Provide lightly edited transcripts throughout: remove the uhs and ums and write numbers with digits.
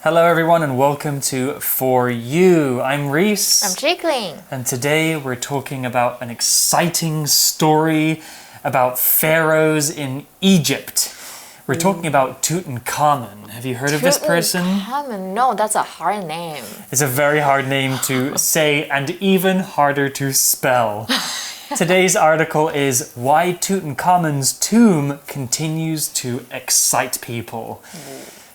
Hello everyone and welcome to For You. I'm Reese. I'm Jacqueline. And today we're talking about an exciting story about pharaohs in Egypt. We're talking about Tutankhamun. Have you heard of this person? Tutankhamun? No, that's a hard name. It's a very hard name to say and even harder to spell. Today's article is Why Tutankhamun's Tomb Continues to Excite People.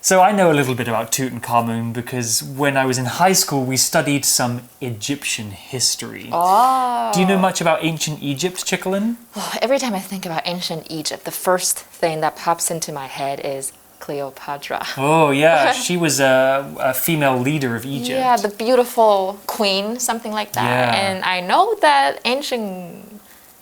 So I know a little bit about Tutankhamun because when I was in high school we studied some Egyptian history. Oh. Do you know much about ancient Egypt, Chicklin? Every time I think about ancient Egypt, the first thing that pops into my head is Cleopatra. Oh yeah, she was a female leader of Egypt. Yeah, the beautiful queen, something like that. Yeah. And I know that ancient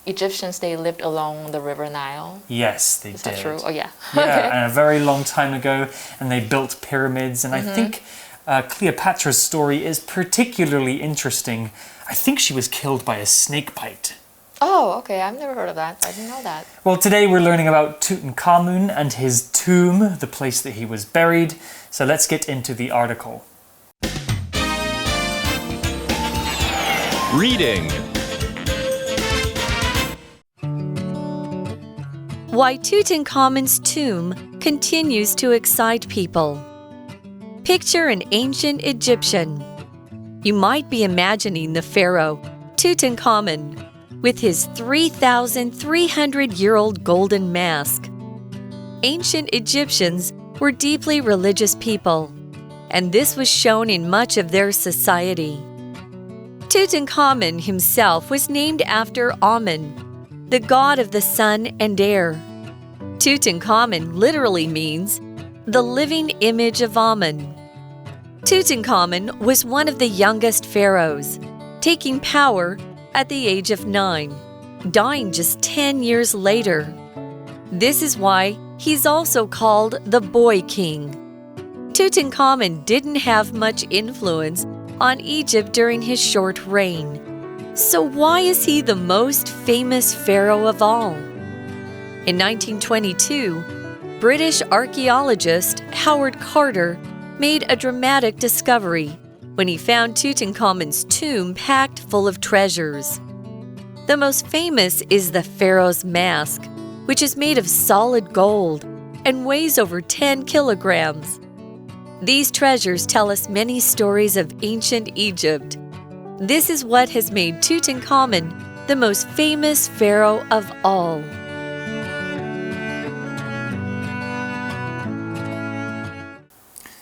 Egyptians, they lived along the river Nile. Yes, they did. Is that true? Oh yeah. Yeah, Okay. and a very long time ago, and they built pyramids. And I think Cleopatra's story is particularly interesting. I think she was killed by a snake bite. Oh, okay. I've never heard of that. I didn't know that. Well, today we're learning about Tutankhamun and his tomb, the place that he was buried. So let's get into the article. Reading. Why Tutankhamun's tomb continues to excite people. Picture an ancient Egyptian. You might be imagining the pharaoh, Tutankhamun, with his 3,300-year-old golden mask. Ancient Egyptians were deeply religious people, and this was shown in much of their society. Tutankhamun himself was named after Amun, the god of the sun and air. Tutankhamun literally means the living image of Amun. Tutankhamun was one of the youngest pharaohs, taking power at the age of 9, dying just 10 years later. This is why he's also called the Boy King. Tutankhamun didn't have much influence on Egypt during his short reign. So why is he the most famous pharaoh of all? In 1922, British archaeologist Howard Carter made a dramatic discovery when he found Tutankhamun's tomb packed full of treasures. The most famous is the pharaoh's mask, which is made of solid gold and weighs over 10 kilograms. These treasures tell us many stories of ancient Egypt. This is what has made Tutankhamun the most famous pharaoh of all.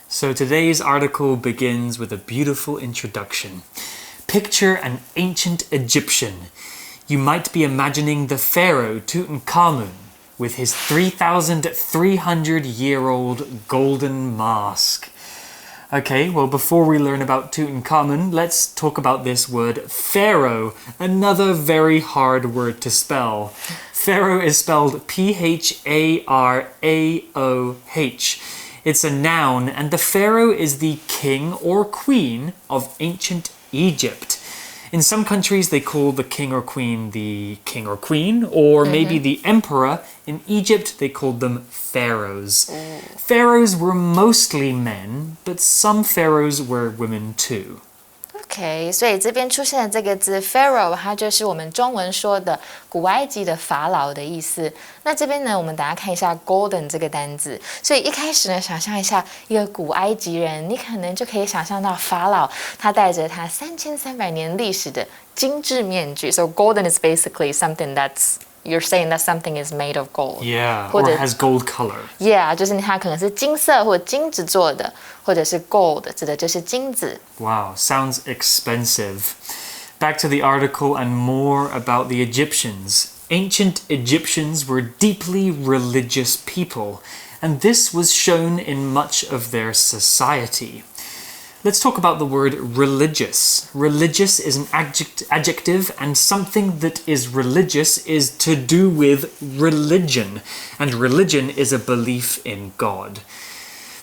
So today's article begins with a beautiful introduction. Picture an ancient Egyptian. You might be imagining the pharaoh Tutankhamun with his 3,300-year-old golden mask. Okay, well, before we learn about Tutankhamun, let's talk about this word pharaoh, another very hard word to spell. Pharaoh is spelled P-H-A-R-A-O-H. It's a noun, and the pharaoh is the king or queen of ancient Egypt. In some countries, they call the king or queen the king or queen, or maybe the emperor. In Egypt, they called them pharaohs. Pharaohs were mostly men, but some pharaohs were women too. OK， 所以这边出现的这个字 Pharaoh， 它就是我们中文说的古埃及的法老的意思。那这边呢，我们等一下看一下 golden 这个单字。所以一开始呢，想象一下一个古埃及人，你可能就可以想象到法老，他戴着他3300年历史的精致面具。So golden is basically something you're saying that something is made of gold. Yeah, 或 or 者 has gold color. Yeah， 就是它可能是金色或金子做的，或者是 gold， 指的就是金子。Wow, sounds expensive. Back to the article and more about the Egyptians. Ancient Egyptians were deeply religious people, and this was shown in much of their society. Let's talk about the word religious. Religious is an adjective, and something that is religious is to do with religion, and religion is a belief in God.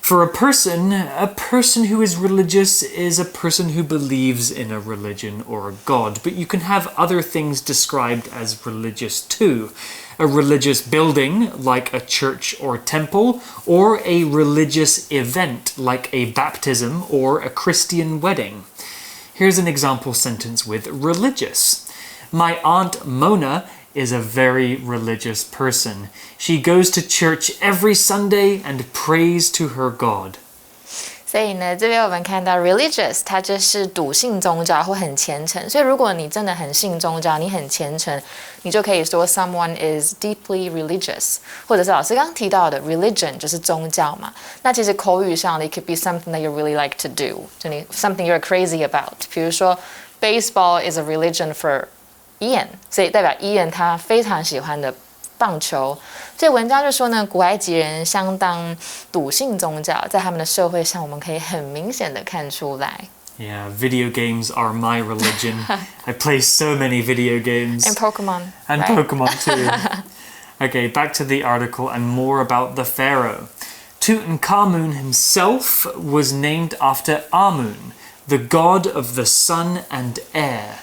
For a person who is religious is a person who believes in a religion or a god, but you can have other things described as religious too. A religious building, like a church or temple, or a religious event, like a baptism or a Christian wedding. Here's an example sentence with religious. My Aunt Mona is a very religious person. She goes to church every Sunday and prays to her God. 所以呢，这边我们看到 religious， 它就是笃信宗教或很虔诚。所以如果你真的很信宗教，你很虔诚，你就可以说 someone is deeply religious， 或者是老师刚刚提到的 religion 就是宗教嘛。那其实口语上 it could be something that you really like to do， 就你 something you're crazy about。比如说 baseball is a religion for Ian， 所以代表 Ian 他非常喜欢的棒球。所以文章就说呢，古埃及人相当笃信宗教，在他们的社会上，我们可以很明显的看出来。Yeah, video games are my religion. I play so many video games. And Pokemon. And right? Pokemon too. Okay, back to the article and more about the pharaoh. Tutankhamun himself was named after Amun, the god of the sun and air.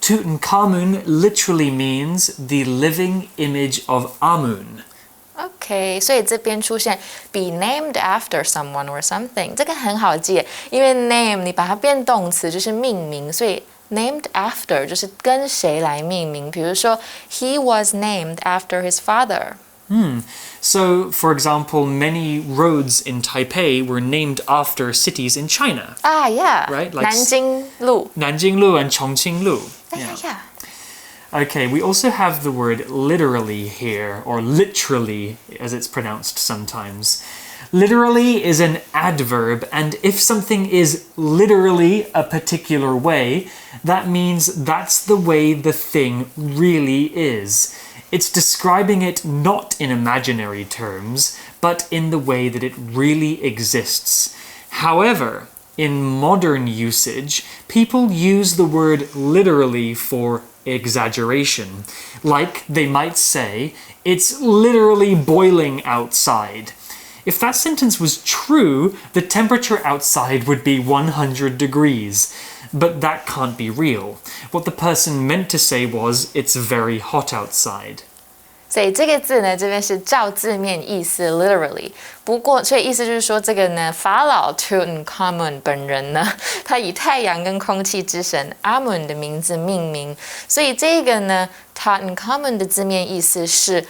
Tutankhamun literally means the living image of Amun. OK， 所以这边出现 be named after someone or something， 这个很好记，因为 name 你把它变动词就是命名，所以 named after 就是跟谁来命名。比如说 he was named after his father. So, for example, many roads in Taipei were named after cities in China. Yeah. Right? Like 南京路。Nanjing Lu and Chongqing Lu. Yeah. Okay, we also have the word literally here, or literally, as it's pronounced sometimes. Literally is an adverb, and if something is literally a particular way, that means that's the way the thing really is. It's describing it not in imaginary terms, but in the way that it really exists. However, in modern usage, people use the word literally for exaggeration. Like they might say, it's literally boiling outside. If that sentence was true, the temperature outside would be 100 degrees. But that can't be real. What the person meant to say was, it's very hot outside. 所以这个字呢，这边是照字面意思 literally。不过，所以意思就是说，这个呢，法老 Tutankhamun 本人呢，他以太阳跟空气之神 Amun 的名字命名。所以这个呢 Tutankhamun 的字面意思是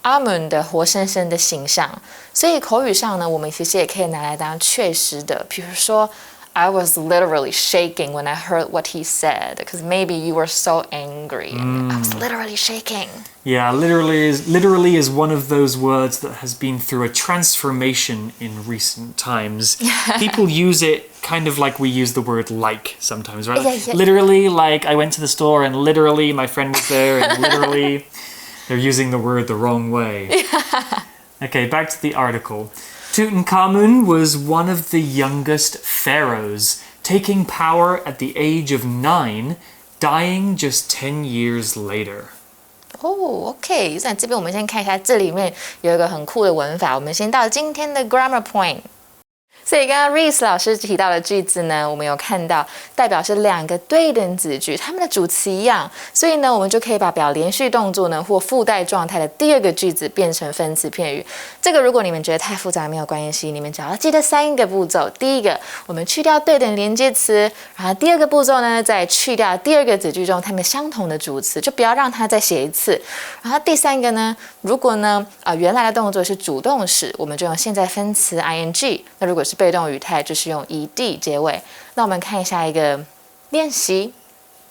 Amun 的活生生的形象。所以口语上呢，我们其实也可以拿来当确实的，比如说。I was literally shaking when I heard what he said, because maybe you were so angry. I was literally shaking. Yeah, literally is one of those words that has been through a transformation in recent times. People use it kind of like we use the word like sometimes, right? Yeah. Literally, like I went to the store and literally my friend was there and literally they're using the word the wrong way. Okay, back to the article. Tutankhamun was one of the youngest pharaohs, taking power at the age of 9, dying just 10 years later. OK， 那这边我们先看一下，这里面有一个很酷的文法。我们先到今天的 grammar point。所以刚刚 Reese 老师提到的句子呢，我们有看到代表是两个对等子句，它们的主词一样，所以呢，我们就可以把表连续动作呢或附带状态的第二个句子变成分词片语。这个如果你们觉得太复杂没有关系，你们只要记得3个步骤。第一个，我们去掉对等连接词，然后第二个步骤呢，再去掉第二个子句中它们相同的主词，就不要让它再写一次。然后第3个呢，如果呢原来的动作是主动式，我们就用现在分词 ing。那如果是被动语态，就是用 ed 结尾。那我们看一下一个练习。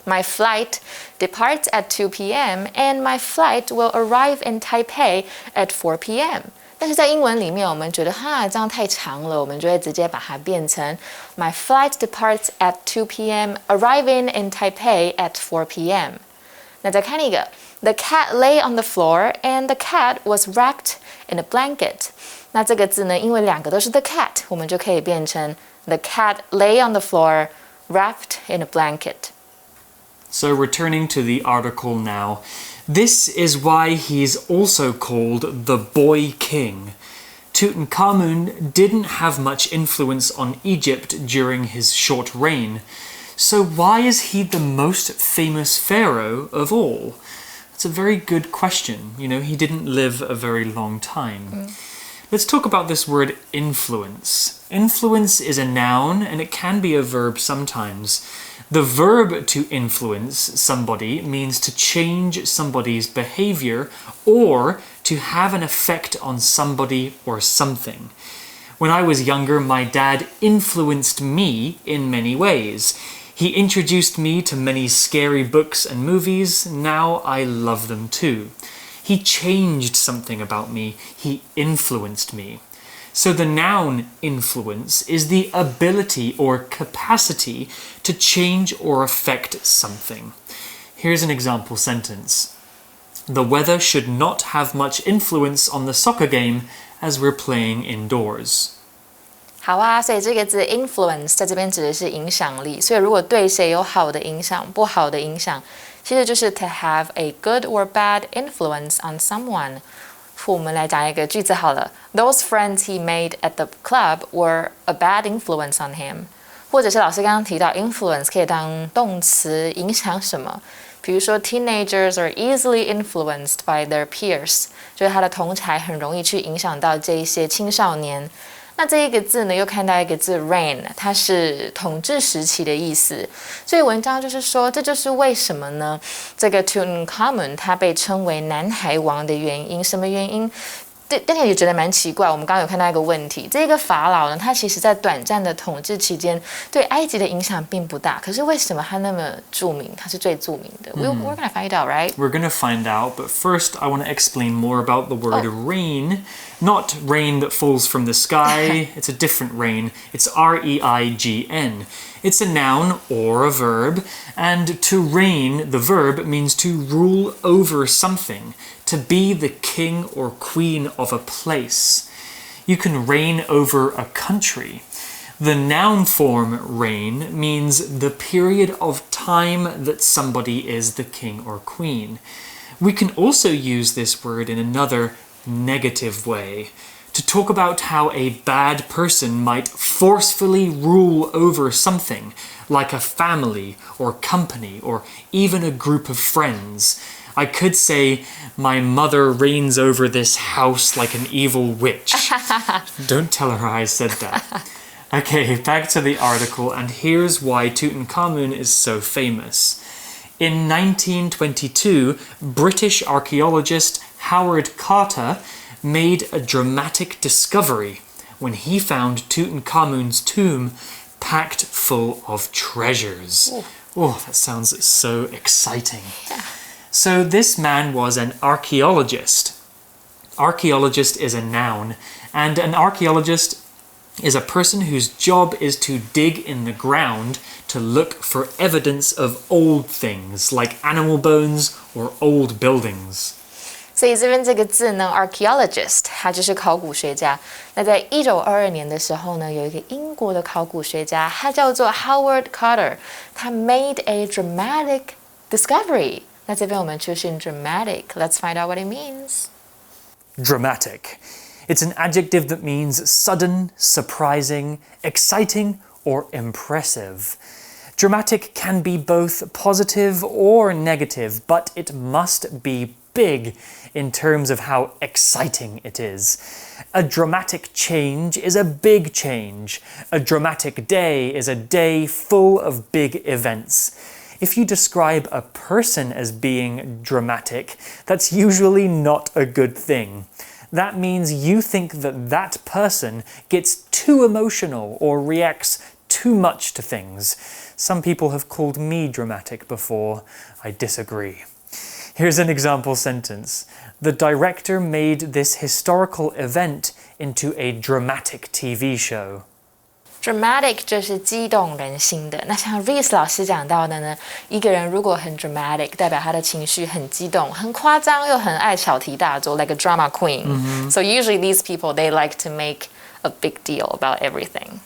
My flight departs at 2 p.m. and my flight will arrive in Taipei at 4 p.m. 但是在英文里面，我们觉得这样太长了，我们就会直接把它变成 My flight departs at 2 p.m. arriving in Taipei at 4 p.m. 那再看一个 The cat lay on the floor and the cat was wrapped in a blanket. 那这个字呢，因为两个都是 the cat， 我们就可以变成 The cat lay on the floor, wrapped in a blanket. So returning to the article now, this is why he's also called the Boy King. Tutankhamun didn't have much influence on Egypt during his short reign. So why is he the most famous pharaoh of all? It's a very good question. You know, he didn't live a very long time. Let's talk about this word influence. Influence is a noun and it can be a verb sometimes. The verb to influence somebody means to change somebody's behavior or to have an effect on somebody or something. When I was younger, my dad influenced me in many ways. He introduced me to many scary books and movies. Now I love them too. He changed something about me. He influenced me. So the noun influence is the ability or capacity to change or affect something. Here's an example sentence. The weather should not have much influence on the soccer game as we're playing indoors. 好啊，所以这个字 influence 在这边指的是影响力，所以如果对谁有好的影响、不好的影响，其实就是 to have a good or bad influence on someone. 我们来讲一个句子好了 Those friends he made at the club were a bad influence on him. 或者是老师刚刚提到 influence 可以当动词，影响什么？比如说 teenagers are easily influenced by their peers. 就是他的同侪很容易去影响到这一些青少年。那这一个字呢，又看到一个字 reign， 它是统治时期的意思。所以文章就是说，这就是为什么呢？这个 Tutankhamun 他被称为南海王的原因。什么原因？但也觉得蛮奇怪。我们刚刚有看到一个问题，这个法老呢，他其实在短暂的统治期间，对埃及的影响并不大。可是为什么他那么著名？他是最著名的。We're gonna find out, right? We're gonna find out, but first I want to explain more about the word rain. Not rain that falls from the sky. It's a different rain. It's R-E-I-G-N. It's a noun or a verb, and to reign, the verb, means to rule over something, to be the king or queen of a place. You can reign over a country. The noun form reign means the period of time that somebody is the king or queen. We can also use this word in another negative way, to talk about how a bad person might forcefully rule over something, like a family or company or even a group of friends. I could say, my mother reigns over this house like an evil witch. Don't tell her I said that. Okay, back to the article, and here's why Tutankhamun is so famous. In 1922, British archaeologist Howard Carter made a dramatic discovery when he found Tutankhamun's tomb packed full of treasures. Ooh. Oh, that sounds so exciting. Yeah. So this man was an archaeologist. Archaeologist is a noun, and an archaeologist is a person whose job is to dig in the ground to look for evidence of old things, like animal bones or old buildings. 所以这边这个字呢 ，archaeologist， 他就是考古学家。那在1922年的时候呢，有一个英国的考古学家，他叫做 Howard Carter， 他 made a dramatic discovery。那这边我们出现 dramatic，let's find out what it means. Dramatic. It's an adjective that means sudden, surprising, exciting, or impressive. Dramatic can be both positive or negative, but it must be big in terms of how exciting it is. A dramatic change is a big change. A dramatic day is a day full of big events. If you describe a person as being dramatic, that's usually not a good thing. That means you think that that person gets too emotional or reacts too much to things. Some people have called me dramatic before. I disagree. Here's an example sentence. The director made this historical event into a dramatic TV show. Dramatic 就是激动人心的。那像 Reese 老师讲到的呢，一个人如果很 dramatic， 代表他的情绪很激动、很夸张，又很爱小题大做 ，like a drama queen. So usually these people they like to make a big deal about everything.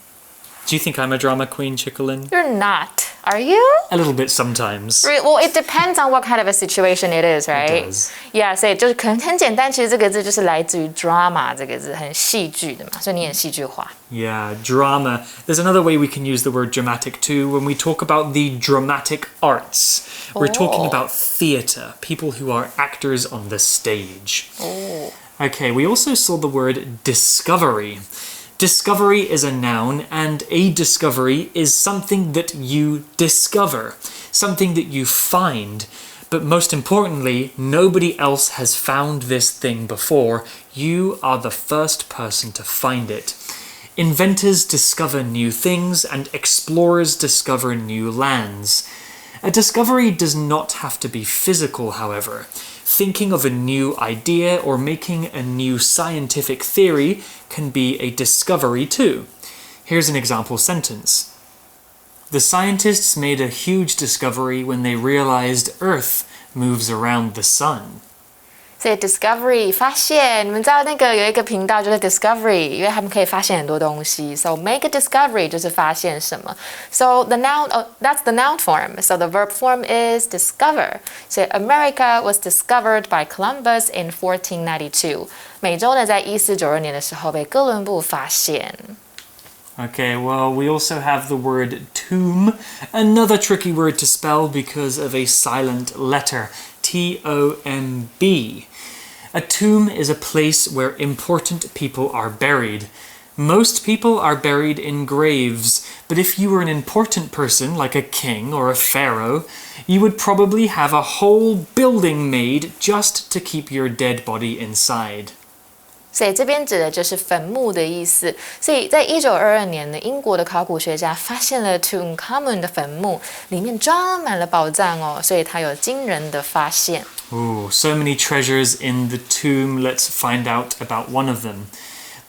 Do you think I'm a drama queen, Chickalin? You're not. Are you? A little bit sometimes. Well, it depends on what kind of a situation it is, right? It does. Yeah, 所以就是可能很简单，其实这个字就是来自于 drama 这个字，很戏剧的嘛，所以你很戏剧化。Yeah, drama. There's another way we can use the word dramatic too when we talk about the dramatic arts. We're talking about theatre, people who are actors on the stage. Okay, we also saw the word discovery. Discovery is a noun, and a discovery is something that you discover, something that you find. But most importantly, nobody else has found this thing before. You are the first person to find it. Inventors discover new things, and explorers discover new lands. A discovery does not have to be physical, however. Thinking of a new idea or making a new scientific theory can be a discovery too. Here's an example sentence. The scientists made a huge discovery when they realized Earth moves around the sun. 所以 discovery 发现，你们知道那个有一个频道就是 discovery， 因为他们可以发现很多东西。So make a discovery 就是发现什么。So the noun, that's the noun form. So the verb form is discover. So America was discovered by Columbus in 1492. 美洲呢在1492年的时候被哥伦布发现。Okay, well, we also have the word tomb, another tricky word to spell because of a silent letter. T-O-M-B. A tomb is a place where important people are buried. Most people are buried in graves, but if you were an important person, like a king or a pharaoh, you would probably have a whole building made just to keep your dead body inside. 所以这边指的就是坟墓的意思。所以在1922年呢，英国的考古学家发现了 Tutankhamun 的坟墓，里面装满了宝藏哦，所以他有惊人的发现。Ooh, so many treasures in the tomb. Let's find out about one of them.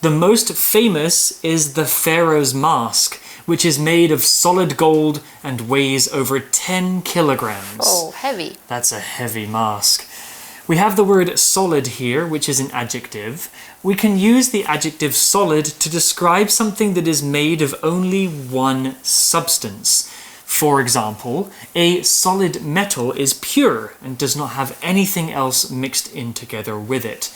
The most famous is the Pharaoh's mask, which is made of solid gold and weighs over 10 kilograms. Oh, heavy. That's a heavy mask. We have the word solid here, which is an adjective. We can use the adjective solid to describe something that is made of only one substance. For example, a solid metal is pure and does not have anything else mixed in together with it.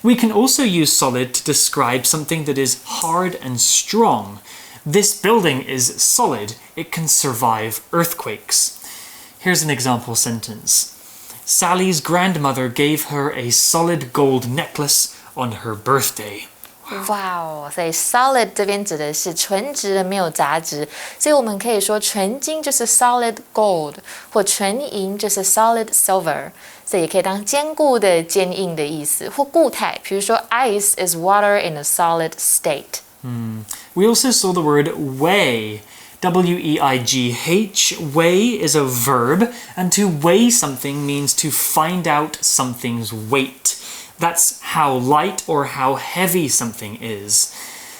We can also use solid to describe something that is hard and strong. This building is solid. It can survive earthquakes. Here's an example sentence. Sally's grandmother gave her a solid gold necklace on her birthday. 哇哦，所以 solid 这边指的是纯质的，没有杂质，所以我们可以说纯金就是 solid gold， 或纯银就是 solid silver， 所以也可以当坚固的、坚硬的意思，或固态，比如说 ice is water in a solid state. We also saw the word weigh. W-E-I-G-H. Weigh is a verb, and to weigh something means to find out something's weight. That's how light or how heavy something is.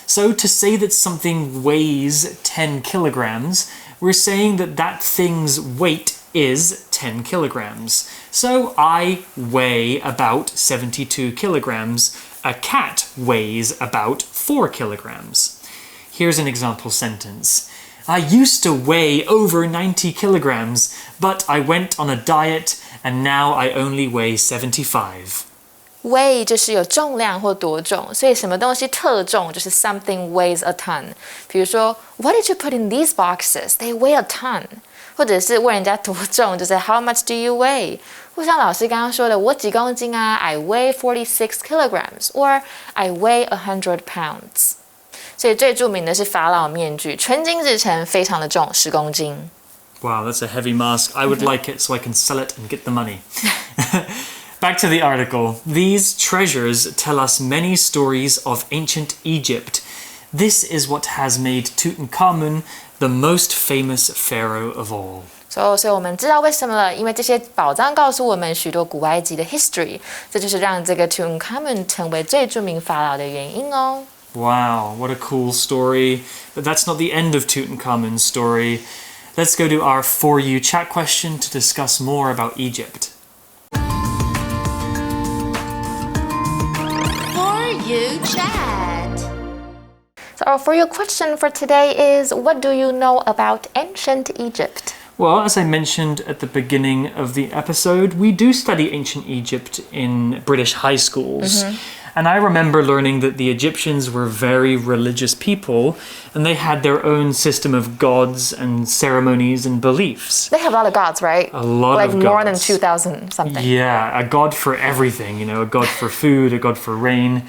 So to say that something weighs 10 kilograms, we're saying that that thing's weight is 10 kilograms. So I weigh about 72 kilograms. A cat weighs about 4 kilograms. Here's an example sentence. I used to weigh over 90 kilograms, but I went on a diet and now I only weigh 75. Weigh 就是有重量或多重，所以什么东西特重就是 something weighs a ton。比如说 What did you put in these boxes? They weigh a ton。或者是问人家多重，就是 How much do you weigh？ 或像老师刚刚说的，我几公斤啊 ？I weigh 46 kilograms or I weigh 100 pounds。所以最著名的是法老面具，纯金制成，非常的重，10公斤。Wow, that's a heavy mask. I would like it so I can sell it and get the money. Back to the article. These treasures tell us many stories of ancient Egypt. This is what has made Tutankhamun the most famous pharaoh of all. 所以我们知道为什么了，因为这些宝藏告诉我们许多古埃及的 history， 这就是让这个 Tutankhamun 成为最著名法老的原因哦。Wow, what a cool story. But that's not the end of Tutankhamun's story. Let's go to our For You chat question to discuss more about Egypt. You chat. So our For You question for today is, what do you know about ancient Egypt? Well, as I mentioned at the beginning of the episode, we do study ancient Egypt in British high schools. And I remember learning that the Egyptians were very religious people, and they had their own system of gods and ceremonies and beliefs. They have a lot of gods, right? A lot of gods. Like more than 2,000 something. Yeah, a god for everything, a god for food, a god for rain.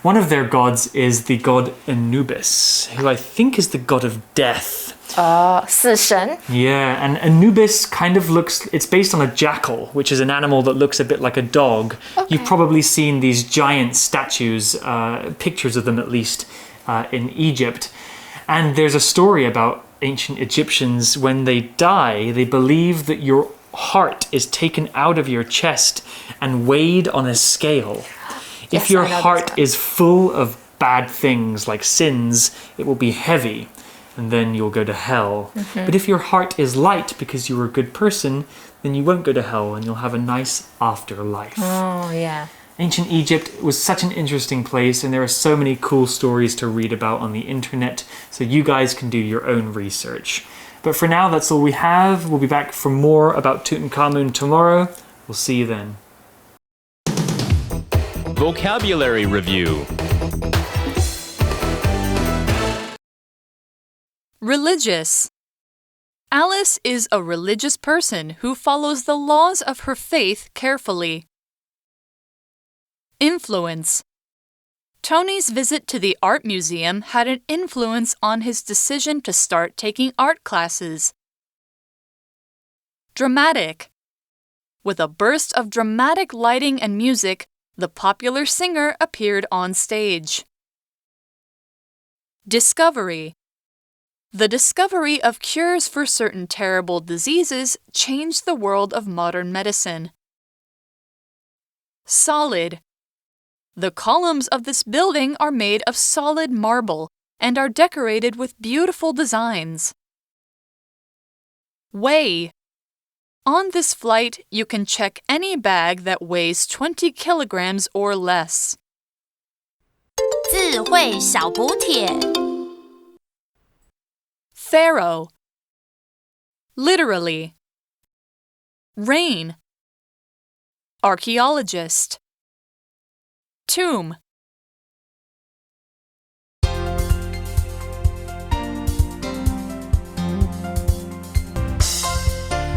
One of their gods is the god Anubis, who I think is the god of death. 死神. Yeah, and Anubis kind of it's based on a jackal, which is an animal that looks a bit like a dog. Okay. You've probably seen these giant statues, pictures of them at least, in Egypt. And there's a story about ancient Egyptians. When they die, they believe that your heart is taken out of your chest and weighed on a scale. If your heart is full of bad things like sins, it will be heavy. And then you'll go to hell. But if your heart is light because you were a good person, then you won't go to hell and you'll have a nice afterlife. Oh, yeah. Ancient Egypt was such an interesting place, and there are so many cool stories to read about on the internet, so you guys can do your own research. But for now, that's all we have. We'll be back for more about Tutankhamun tomorrow. We'll see you then. Vocabulary Review. Religious. Alice is a religious person who follows the laws of her faith carefully. Influence. Tony's visit to the art museum had an influence on his decision to start taking art classes. Dramatic. With a burst of dramatic lighting and music, the popular singer appeared on stage. Discovery. The discovery of cures for certain terrible diseases changed the world of modern medicine. Solid. The columns of this building are made of solid marble and are decorated with beautiful designs. Weigh. On this flight, you can check any bag that weighs 20 kilograms or less. 智慧小补帖 Pharaoh. Literally. Rain. Archaeologist. Tomb.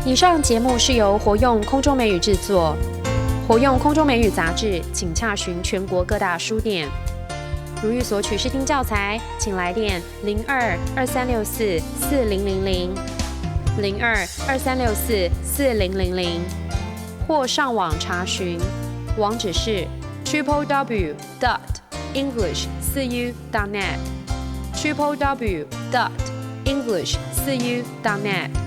以上节目是由活用空中美语制作，活用空中美语杂志，请洽询全国各大书店。如欲索取试听教材，请来电02-2364-4000 02-2364-4000，或上网查询，网址是 www.english4u.net www.english4u.net